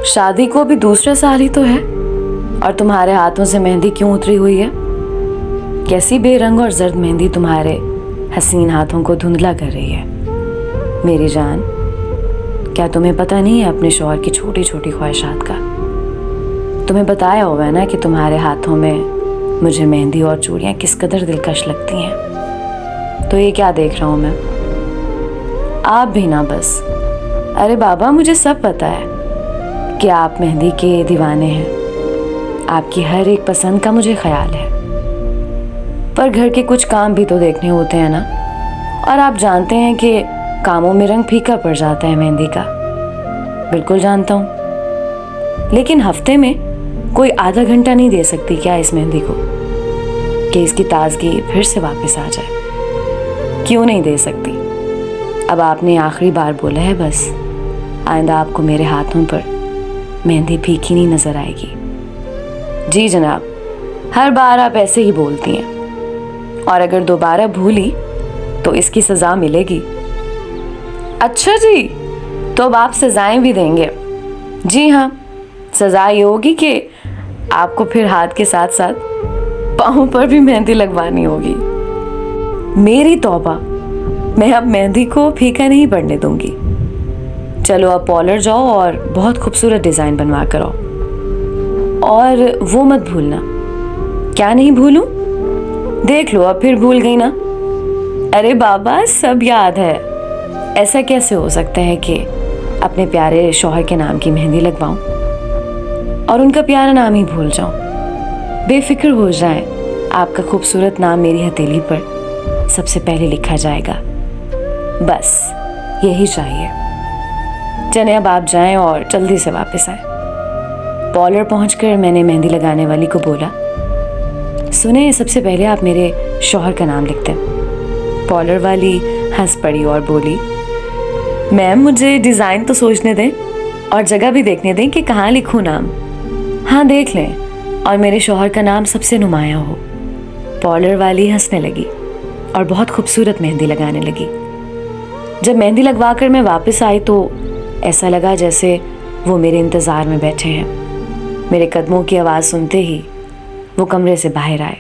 शादी को अभी दूसरा साल ही तो है और तुम्हारे हाथों से मेहंदी क्यों उतरी हुई है? कैसी बेरंग और जर्द मेहंदी तुम्हारे हसीन हाथों को धुंधला कर रही है। मेरी जान, क्या तुम्हें पता नहीं है अपने शौहर की छोटी छोटी ख्वाहिशात का? तुम्हें बताया होगा ना कि तुम्हारे हाथों में मुझे मेहंदी और चूड़ियाँ किस कदर दिलकश लगती हैं। तो ये क्या देख रहा हूँ मैं? आप भी ना बस। अरे बाबा, मुझे सब पता है कि आप मेहंदी के दीवाने हैं। आपकी हर एक पसंद का मुझे ख्याल है, पर घर के कुछ काम भी तो देखने होते हैं ना। और आप जानते हैं कि कामों में रंग फीका पड़ जाता है मेहंदी का। बिल्कुल जानता हूँ, लेकिन हफ्ते में कोई आधा घंटा नहीं दे सकती क्या इस मेहंदी को, कि इसकी ताजगी फिर से वापस आ जाए? क्यों नहीं दे सकती? अब आपने आखिरी बार बोला है बस। आइंदा आपको मेरे हाथों पर मेहंदी फीकी नहीं नजर आएगी। जी जनाब, हर बार आप ऐसे ही बोलती हैं, और अगर दोबारा भूली तो इसकी सजा मिलेगी। अच्छा जी, तो अब आप सजाएं भी देंगे? जी हाँ, सजा ये होगी कि आपको फिर हाथ के साथ साथ पाँव पर भी मेहंदी लगवानी होगी। मेरी तौबा, मैं अब मेहंदी को फीका नहीं पड़ने दूंगी। चलो अब पार्लर जाओ और बहुत खूबसूरत डिजाइन बनवा कर आओ। और वो मत भूलना। क्या नहीं भूलूं? देख लो, अब फिर भूल गई ना। अरे बाबा, सब याद है। ऐसा कैसे हो सकता है कि अपने प्यारे शौहर के नाम की मेहंदी लगवाऊं और उनका प्यारा नाम ही भूल जाऊं? बेफिक्र हो जाए, आपका खूबसूरत नाम मेरी हथेली पर सबसे पहले लिखा जाएगा। बस यही चाहिए। चले अब आप जाएं और जल्दी से वापस आएं। पार्लर पहुंचकर मैंने मेहंदी लगाने वाली को बोला, सुने, सबसे पहले आप मेरे शौहर का नाम लिख दें। पार्लर वाली हंस पड़ी और बोली, मैम मुझे डिज़ाइन तो सोचने दें और जगह भी देखने दें कि कहाँ लिखूं नाम। हाँ देख लें, और मेरे शौहर का नाम सबसे नुमाया हो। पार्लर वाली हंसने लगी और बहुत खूबसूरत मेहंदी लगाने लगी। जब मेहंदी लगवा कर मैं वापस आई तो ऐसा लगा जैसे वो मेरे इंतज़ार में बैठे हैं। मेरे कदमों की आवाज़ सुनते ही वो कमरे से बाहर आए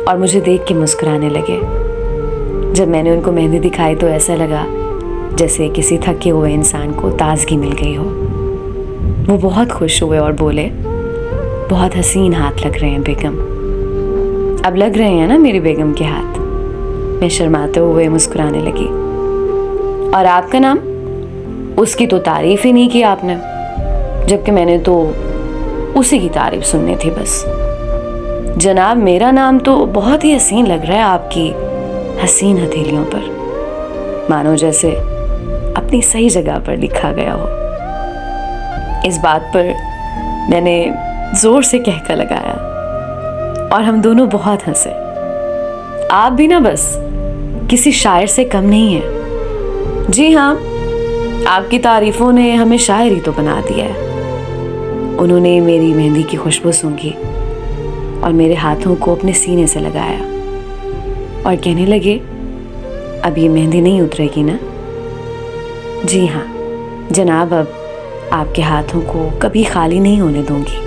और मुझे देख के मुस्कुराने लगे। जब मैंने उनको मेहंदी दिखाई तो ऐसा लगा जैसे किसी थके हुए इंसान को ताजगी मिल गई हो। वो बहुत खुश हुए और बोले, बहुत हसीन हाथ लग रहे हैं बेगम। अब लग रहे हैं ना मेरी बेगम के हाथ? मैं शर्माते हुए मुस्कुराने लगी। और आपका नाम? उसकी तो तारीफ ही नहीं की आपने, जबकि मैंने तो उसी की तारीफ सुननी थी बस। जनाब, मेरा नाम तो बहुत ही हसीन लग रहा है आपकी हसीन हथेलियों पर, मानो जैसे अपनी सही जगह पर लिखा गया हो। इस बात पर मैंने जोर से कहका लगाया और हम दोनों बहुत हंसे। आप भी ना बस किसी शायर से कम नहीं है। जी हाँ, आपकी तारीफों ने हमें शायर ही तो बना दिया है। उन्होंने मेरी मेहंदी की खुशबू सूंघी और मेरे हाथों को अपने सीने से लगाया और कहने लगे, अब ये मेहंदी नहीं उतरेगी ना? जी हाँ जनाब, अब आपके हाथों को कभी खाली नहीं होने दूंगी।